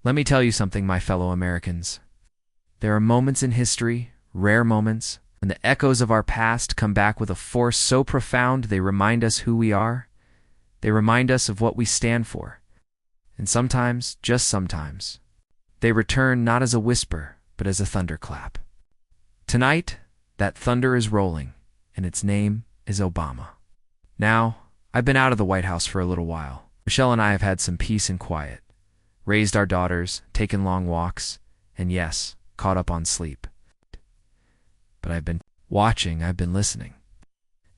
Let me tell you something, my fellow Americans. There are moments in history, rare moments, when the echoes of our past come back with a force so profound they remind us who we are. They remind us of what we stand for. And sometimes, just sometimes, they return not as a whisper, but as a thunderclap. Tonight, that thunder is rolling, and its name is Obama. Now, I've been out of the White House for a little while. Michelle and I have had some peace and quiet, raised our daughters, taken long walks, and yes, caught up on sleep. But I've been watching, I've been listening.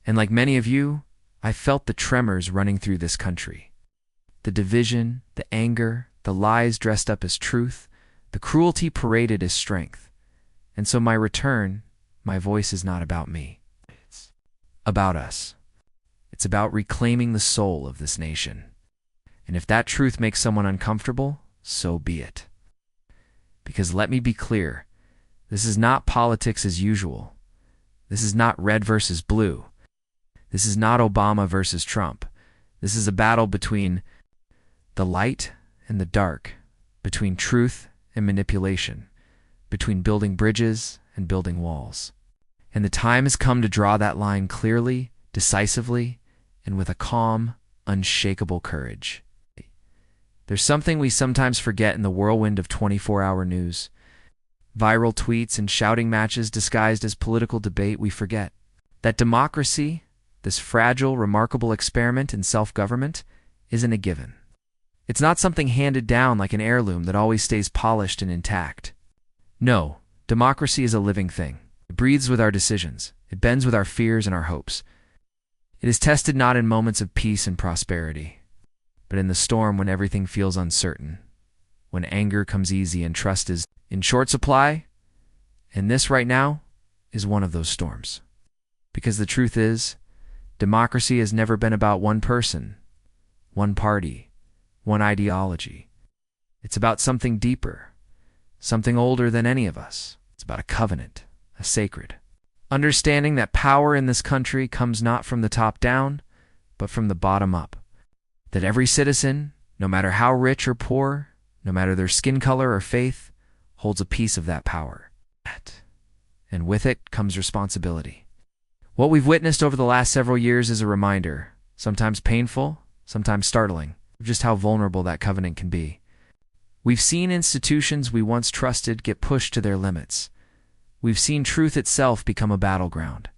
And like many of you, I felt the tremors running through this country. The division, the anger, the lies dressed up as truth, the cruelty paraded as strength. And so my return, my voice is not about me. It's about us. It's about reclaiming the soul of this nation. And if that truth makes someone uncomfortable, so be it. Because let me be clear, this is not politics as usual. This is not red versus blue. This is not Obama versus Trump. This is a battle between the light and the dark, between truth and manipulation, between building bridges and building walls. And the time has come to draw that line clearly, decisively, and with a calm, unshakable courage. There's something we sometimes forget in the whirlwind of 24-hour news. Viral tweets and shouting matches disguised as political debate, we forget that democracy, this fragile, remarkable experiment in self-government, isn't a given. It's not something handed down like an heirloom that always stays polished and intact. No, democracy is a living thing. It breathes with our decisions. It bends with our fears and our hopes. It is tested not in moments of peace and prosperity, but in the storm when everything feels uncertain, when anger comes easy and trust is in short supply. And this right now is one of those storms. Because the truth is, democracy has never been about one person, one party, one ideology. It's about something deeper, something older than any of us. It's about a covenant, a sacred understanding that power in this country comes not from the top down, but from the bottom up. That every citizen, no matter how rich or poor, no matter their skin color or faith, holds a piece of that power. And with it comes responsibility. What we've witnessed over the last several years is a reminder, sometimes painful, sometimes startling, of just how vulnerable that covenant can be. We've seen institutions we once trusted get pushed to their limits. We've seen truth itself become a battleground.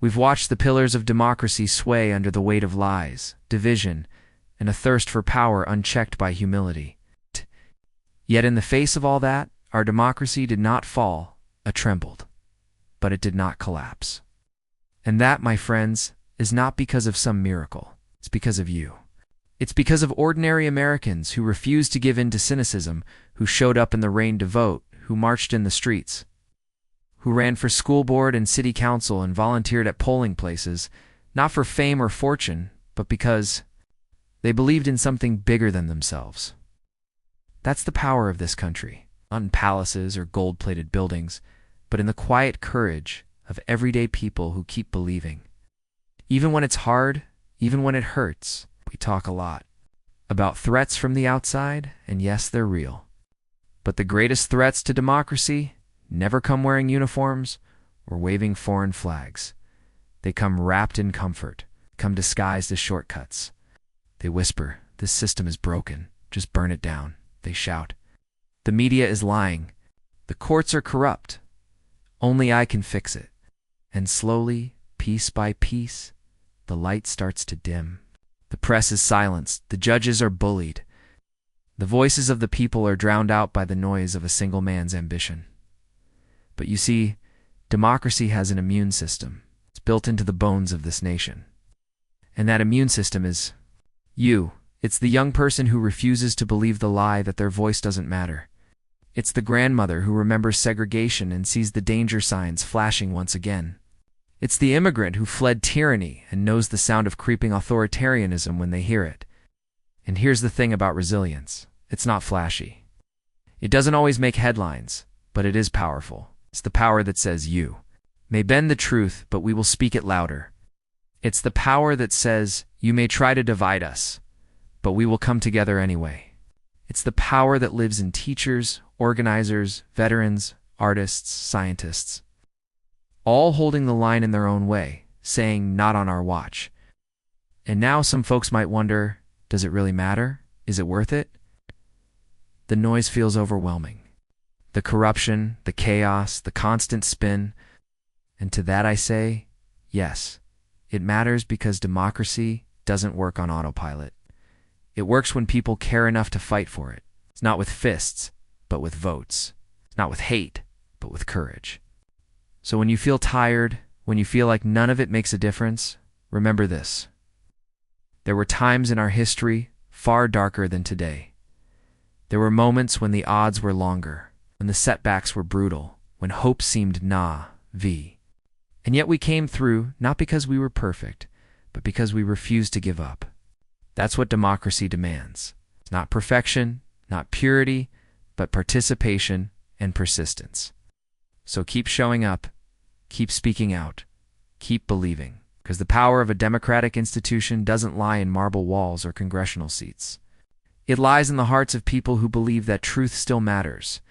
We've watched the pillars of democracy sway under the weight of lies, division, and a thirst for power unchecked by humility. Yet in the face of all that, our democracy did not fall, it trembled, but it did not collapse. And that, my friends, is not because of some miracle. It's because of you. It's because of ordinary Americans who refused to give in to cynicism, who showed up in the rain to vote, who marched in the streets, who ran for school board and city council and volunteered at polling places, not for fame or fortune, but because they believed in something bigger than themselves. That's the power of this country, not in palaces or gold-plated buildings, but in the quiet courage of everyday people who keep believing. Even when it's hard, even when it hurts, we talk a lot about threats from the outside, and yes, they're real. But the greatest threats to democracy never come wearing uniforms or waving foreign flags. They come wrapped in comfort, come disguised as shortcuts. They whisper, "This system is broken. Just burn it down." They shout, "The media is lying. The courts are corrupt. Only I can fix it." And slowly, piece by piece, the light starts to dim. The press is silenced. The judges are bullied. The voices of the people are drowned out by the noise of a single man's ambition. But you see, democracy has an immune system. It's built into the bones of this nation. And that immune system is you. It's the young person who refuses to believe the lie that their voice doesn't matter. It's the grandmother who remembers segregation and sees the danger signs flashing once again. It's the immigrant who fled tyranny and knows the sound of creeping authoritarianism when they hear it. And here's the thing about resilience. It's not flashy. It doesn't always make headlines, but it is powerful. It's the power that says you may bend the truth, but we will speak it louder. It's the power that says you may try to divide us, but we will come together anyway. It's the power that lives in teachers, organizers, veterans, artists, scientists, all holding the line in their own way, saying, "Not on our watch." And now some folks might wonder, does it really matter? Is it worth it? The noise feels overwhelming. The corruption, the chaos, the constant spin. And to that I say, yes, it matters because democracy doesn't work on autopilot. It works when people care enough to fight for it. It's not with fists, but with votes. It's not with hate, but with courage. So when you feel tired, when you feel like none of it makes a difference, remember this. There were times in our history far darker than today. There were moments when the odds were longer, when the setbacks were brutal, when hope seemed naive. And yet we came through not because we were perfect, but because we refused to give up. That's what democracy demands. It's not perfection, not purity, but participation and persistence. So keep showing up, keep speaking out, keep believing, because the power of a democratic institution doesn't lie in marble walls or congressional seats. It lies in the hearts of people who believe that truth still matters,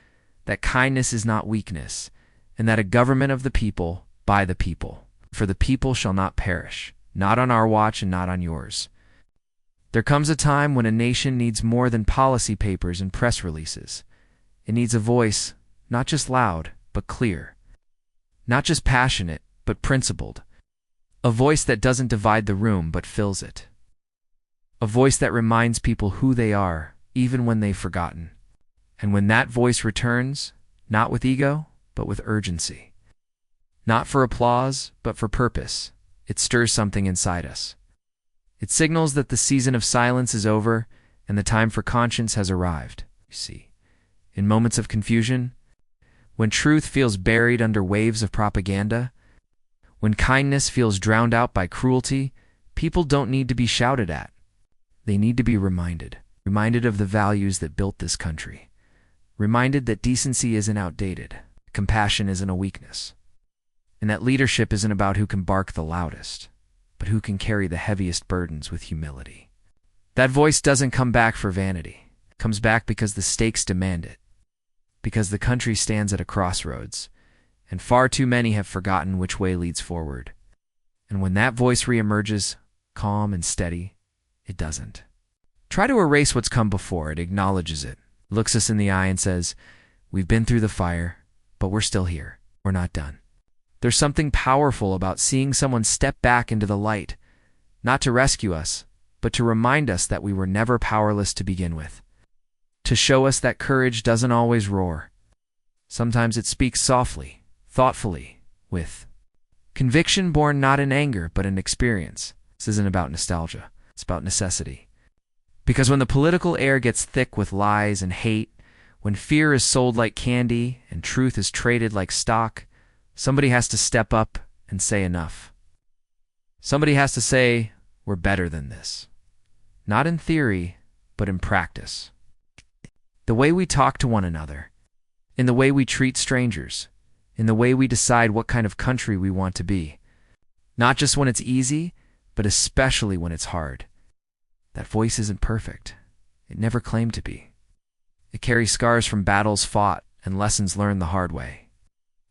that kindness is not weakness, and that a government of the people, by the people, for the people shall not perish, not on our watch and not on yours. There comes a time when a nation needs more than policy papers and press releases. It needs a voice, not just loud, but clear. Not just passionate, but principled. A voice that doesn't divide the room, but fills it. A voice that reminds people who they are, even when they've forgotten. And when that voice returns, not with ego, but with urgency. Not for applause, but for purpose, it stirs something inside us. It signals that the season of silence is over and the time for conscience has arrived. You see, in moments of confusion, when truth feels buried under waves of propaganda, when kindness feels drowned out by cruelty, people don't need to be shouted at. They need to be reminded of the values that built this country. Reminded that decency isn't outdated, compassion isn't a weakness, and that leadership isn't about who can bark the loudest, but who can carry the heaviest burdens with humility. That voice doesn't come back for vanity. It comes back because the stakes demand it, because the country stands at a crossroads, and far too many have forgotten which way leads forward. And when that voice reemerges, calm and steady, it doesn't try to erase what's come before. It acknowledges it, looks us in the eye and says, "We've been through the fire, but we're still here. We're not done." There's something powerful about seeing someone step back into the light, not to rescue us, but to remind us that we were never powerless to begin with. To show us that courage doesn't always roar. Sometimes it speaks softly, thoughtfully, with conviction born not in anger, but in experience. This isn't about nostalgia. It's about necessity. Because when the political air gets thick with lies and hate, when fear is sold like candy and truth is traded like stock, somebody has to step up and say enough. Somebody has to say, we're better than this. Not in theory, but in practice. The way we talk to one another, in the way we treat strangers, in the way we decide what kind of country we want to be. Not just when it's easy, but especially when it's hard. That voice isn't perfect. It never claimed to be. It carries scars from battles fought and lessons learned the hard way.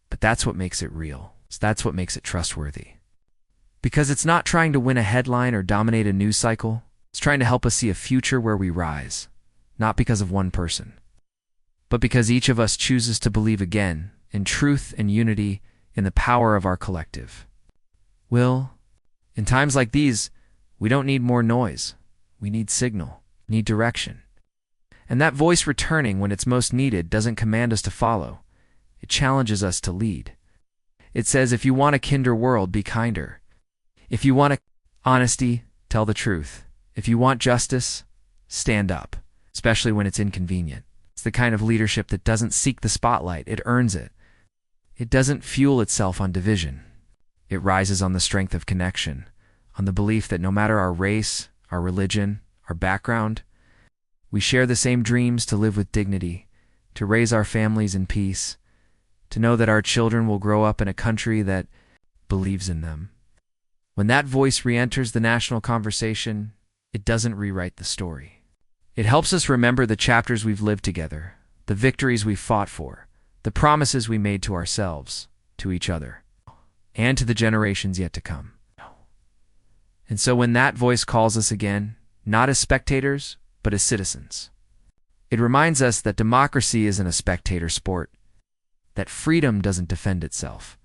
But that's what makes it real. That's what makes it trustworthy. Because it's not trying to win a headline or dominate a news cycle. It's trying to help us see a future where we rise, not because of one person, but because each of us chooses to believe again in truth and unity, in the power of our collective. Will, in times like these, we don't need more noise. We need signal, need direction. And that voice returning when it's most needed doesn't command us to follow. It challenges us to lead. It says, if you want a kinder world, be kinder. If you want honesty, tell the truth. If you want justice, stand up, especially when it's inconvenient. It's the kind of leadership that doesn't seek the spotlight, it earns it. It doesn't fuel itself on division. It rises on the strength of connection, on the belief that no matter our race, our religion, our background, we share the same dreams to live with dignity, to raise our families in peace, to know that our children will grow up in a country that believes in them. When that voice re-enters the national conversation, it doesn't rewrite the story. It helps us remember the chapters we've lived together, the victories we've fought for, the promises we made to ourselves, to each other, and to the generations yet to come. And so when that voice calls us again, not as spectators, but as citizens, it reminds us that democracy isn't a spectator sport, that freedom doesn't defend itself,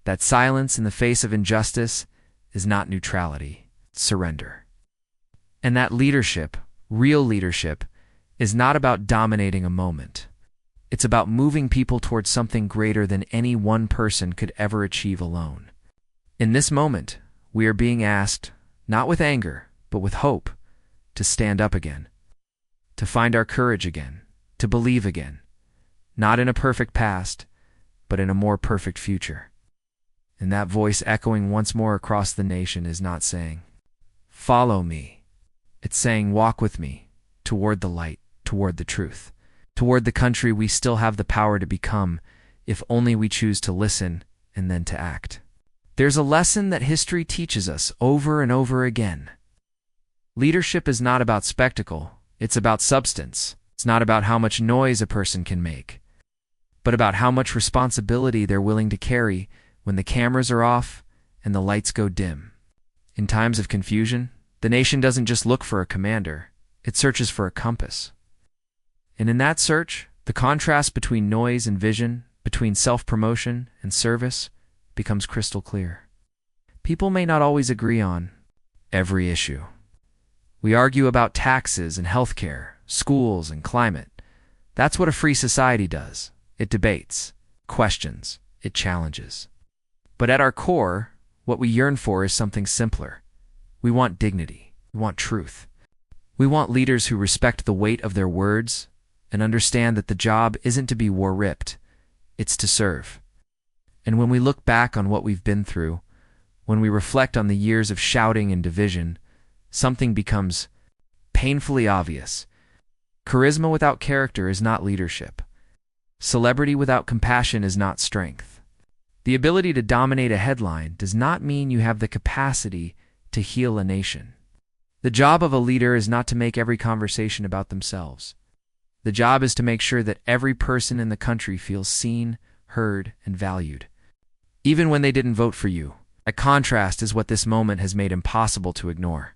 that silence in the face of injustice is not neutrality, it's surrender. And that leadership, real leadership, is not about dominating a moment. It's about moving people towards something greater than any one person could ever achieve alone. In this moment, we are being asked, not with anger, but with hope, to stand up again, to find our courage again, to believe again, not in a perfect past, but in a more perfect future. And that voice echoing once more across the nation is not saying, "Follow me." It's saying, "Walk with me toward the light, toward the truth, toward the country we still have the power to become if only we choose to listen and then to act." There's a lesson that history teaches us over and over again. Leadership is not about spectacle, it's about substance. It's not about how much noise a person can make, but about how much responsibility they're willing to carry when the cameras are off and the lights go dim. In times of confusion, the nation doesn't just look for a commander, it searches for a compass. And in that search, the contrast between noise and vision, between self-promotion and service, becomes crystal clear. People may not always agree on every issue. We argue about taxes and healthcare, schools and climate. That's what a free society does. It debates, questions, it challenges. But at our core, what we yearn for is something simpler. We want dignity. We want truth. We want leaders who respect the weight of their words and understand that the job isn't to be war-ripped, it's to serve. And when we look back on what we've been through, when we reflect on the years of shouting and division, something becomes painfully obvious. Charisma without character is not leadership. Celebrity without compassion is not strength. The ability to dominate a headline does not mean you have the capacity to heal a nation. The job of a leader is not to make every conversation about themselves. The job is to make sure that every person in the country feels seen, heard, and valued, even when they didn't vote for you. A contrast is what this moment has made impossible to ignore.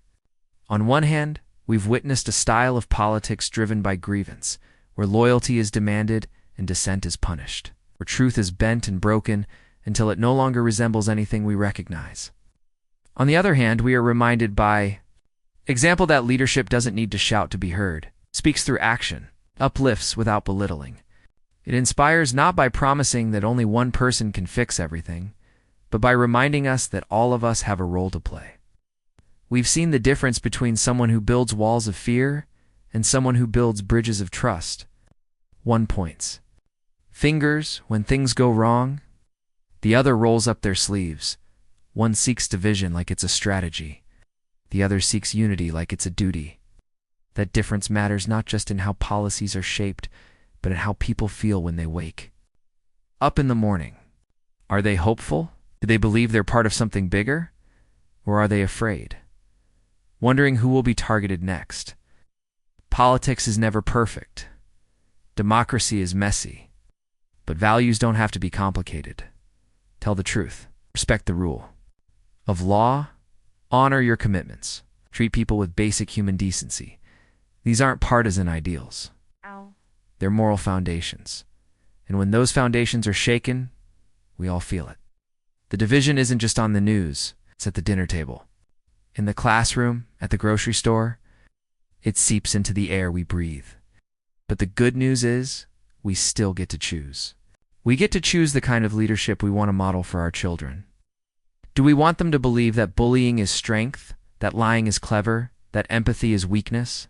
On one hand, we've witnessed a style of politics driven by grievance, where loyalty is demanded and dissent is punished, where truth is bent and broken until it no longer resembles anything we recognize. On the other hand, we are reminded by example that leadership doesn't need to shout to be heard, speaks through action, uplifts without belittling. It inspires not by promising that only one person can fix everything, but by reminding us that all of us have a role to play. We've seen the difference between someone who builds walls of fear and someone who builds bridges of trust. One points fingers when things go wrong, the other rolls up their sleeves. One seeks division like it's a strategy, the other seeks unity like it's a duty. That difference matters not just in how policies are shaped, but in how people feel when they wake up in the morning. Are they hopeful? Do they believe they're part of something bigger? Or are they afraid, wondering who will be targeted next? Politics is never perfect. Democracy is messy. But values don't have to be complicated. Tell the truth. Respect the rule of law. Honor your commitments. Treat people with basic human decency. These aren't partisan ideals. They're moral foundations. And when those foundations are shaken, we all feel it. The division isn't just on the news, it's at the dinner table, in the classroom, at the grocery store. It seeps into the air we breathe. But the good news is, we still get to choose. We get to choose the kind of leadership we want to model for our children. Do we want them to believe that bullying is strength, that lying is clever, that empathy is weakness?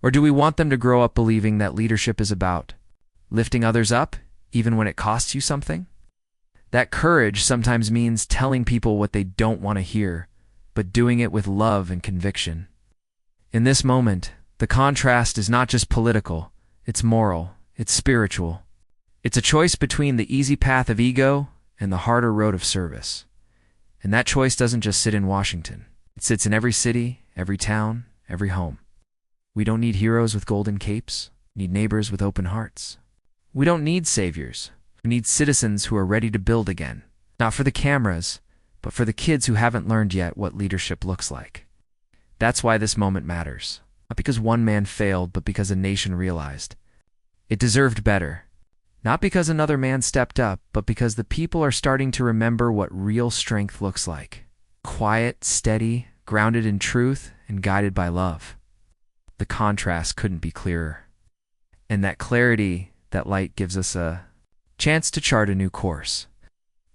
Or do we want them to grow up believing that leadership is about lifting others up, even when it costs you something? That courage sometimes means telling people what they don't want to hear, but doing it with love and conviction. In this moment, the contrast is not just political, it's moral, it's spiritual. It's a choice between the easy path of ego and the harder road of service. And that choice doesn't just sit in Washington. It sits in every city, every town, every home. We don't need heroes with golden capes. We need neighbors with open hearts. We don't need saviors. We need citizens who are ready to build again. Not for the cameras, but for the kids who haven't learned yet what leadership looks like. That's why this moment matters. Not because one man failed, but because a nation realized it deserved better. Not because another man stepped up, but because the people are starting to remember what real strength looks like. Quiet, steady, grounded in truth, and guided by love. The contrast couldn't be clearer. And that clarity, that light gives us a chance to chart a new course.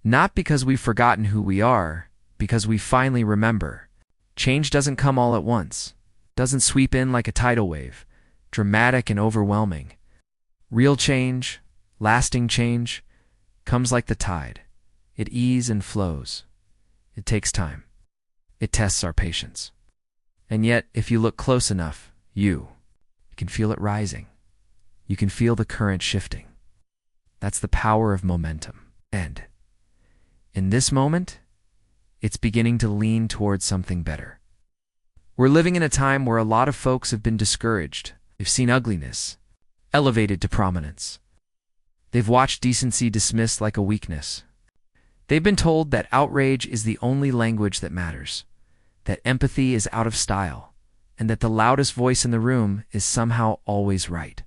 Not because we've forgotten who we are, because we finally remember. Change doesn't come all at once. Doesn't sweep in like a tidal wave, dramatic and overwhelming. Real change, lasting change, comes like the tide. It eases and flows. It takes time. It tests our patience. And yet, if you look close enough, you can feel it rising. You can feel the current shifting. That's the power of momentum. And in this moment, it's beginning to lean towards something better. We're living in a time where a lot of folks have been discouraged. They've seen ugliness elevated to prominence. They've watched decency dismissed like a weakness. They've been told that outrage is the only language that matters, that empathy is out of style, and that the loudest voice in the room is somehow always right.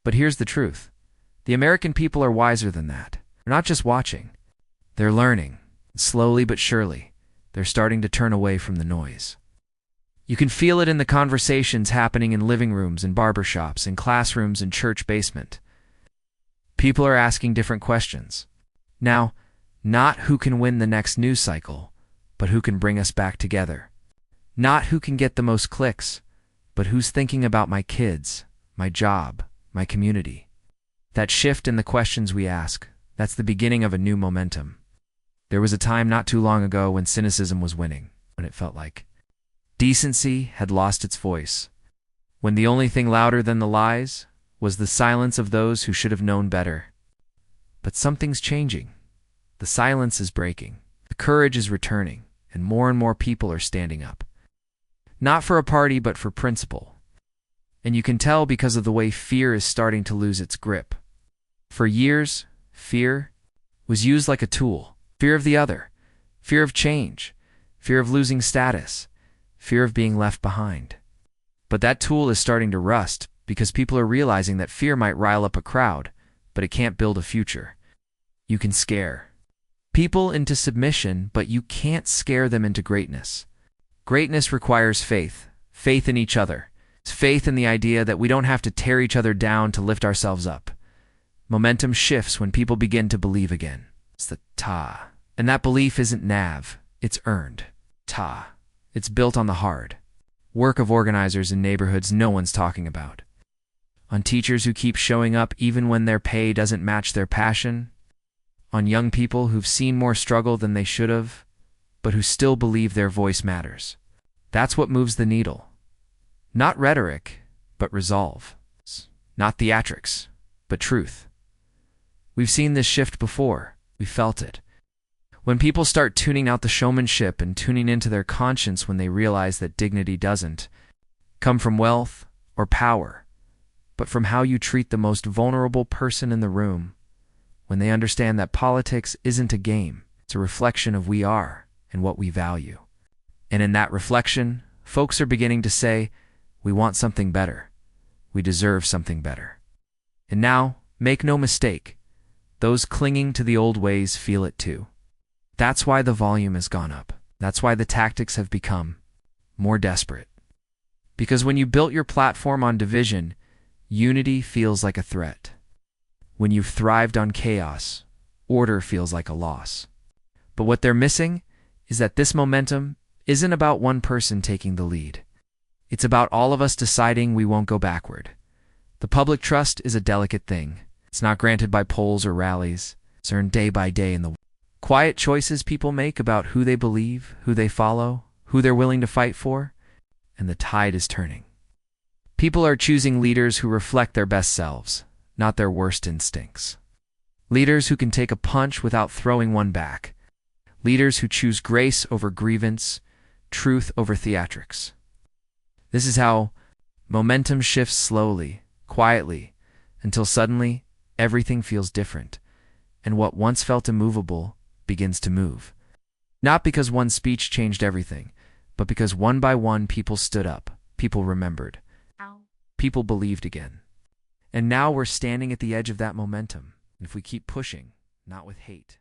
But here's the truth. The American people are wiser than that. They're not just watching. They're learning. Slowly but surely, they're starting to turn away from the noise. You can feel it in the conversations happening in living rooms and barbershops, in classrooms and church basement. People are asking different questions. Now, not who can win the next news cycle, but who can bring us back together. Not who can get the most clicks, but who's thinking about my kids, my job, my community. That shift in the questions we ask, that's the beginning of a new momentum. There was a time not too long ago when cynicism was winning, when it felt like decency had lost its voice, when the only thing louder than the lies was the silence of those who should have known better. But something's changing. The silence is breaking. The courage is returning, and more people are standing up. Not for a party, but for principle. And you can tell because of the way fear is starting to lose its grip. For years, fear was used like a tool. Fear of the other, fear of change, fear of losing status, fear of being left behind. But that tool is starting to rust because people are realizing that fear might rile up a crowd, but it can't build a future. You can scare people into submission, but you can't scare them into greatness. Greatness requires faith, faith in each other. It's faith in the idea that we don't have to tear each other down to lift ourselves up. Momentum shifts when people begin to believe again. It's the ta. And that belief isn't nav, it's earned. Ta. It's built on the hard work of organizers in neighborhoods no one's talking about. On teachers who keep showing up even when their pay doesn't match their passion. On young people who've seen more struggle than they should have, but who still believe their voice matters. That's what moves the needle. Not rhetoric, but resolve. Not theatrics, but truth. We've seen this shift before. We felt it. When people start tuning out the showmanship and tuning into their conscience when they realize that dignity doesn't come from wealth or power, but from how you treat the most vulnerable person in the room, when they understand that politics isn't a game, it's a reflection of we are and what we value. And in that reflection, folks are beginning to say, we want something better. We deserve something better. And now, make no mistake, those clinging to the old ways feel it too. That's why the volume has gone up. That's why the tactics have become more desperate. Because when you built your platform on division, unity feels like a threat. When you've thrived on chaos, order feels like a loss. But what they're missing is that this momentum isn't about one person taking the lead. It's about all of us deciding we won't go backward. The public trust is a delicate thing. It's not granted by polls or rallies. It's earned day by day in the quiet choices people make about who they believe, who they follow, who they're willing to fight for, and the tide is turning. People are choosing leaders who reflect their best selves, not their worst instincts. Leaders who can take a punch without throwing one back. Leaders who choose grace over grievance, truth over theatrics. This is how momentum shifts slowly, quietly, until suddenly everything feels different, and what once felt immovable begins to move. Not because one speech changed everything, but because one by one people stood up, people remembered, people believed again. And now we're standing at the edge of that momentum, and if we keep pushing, not with hate,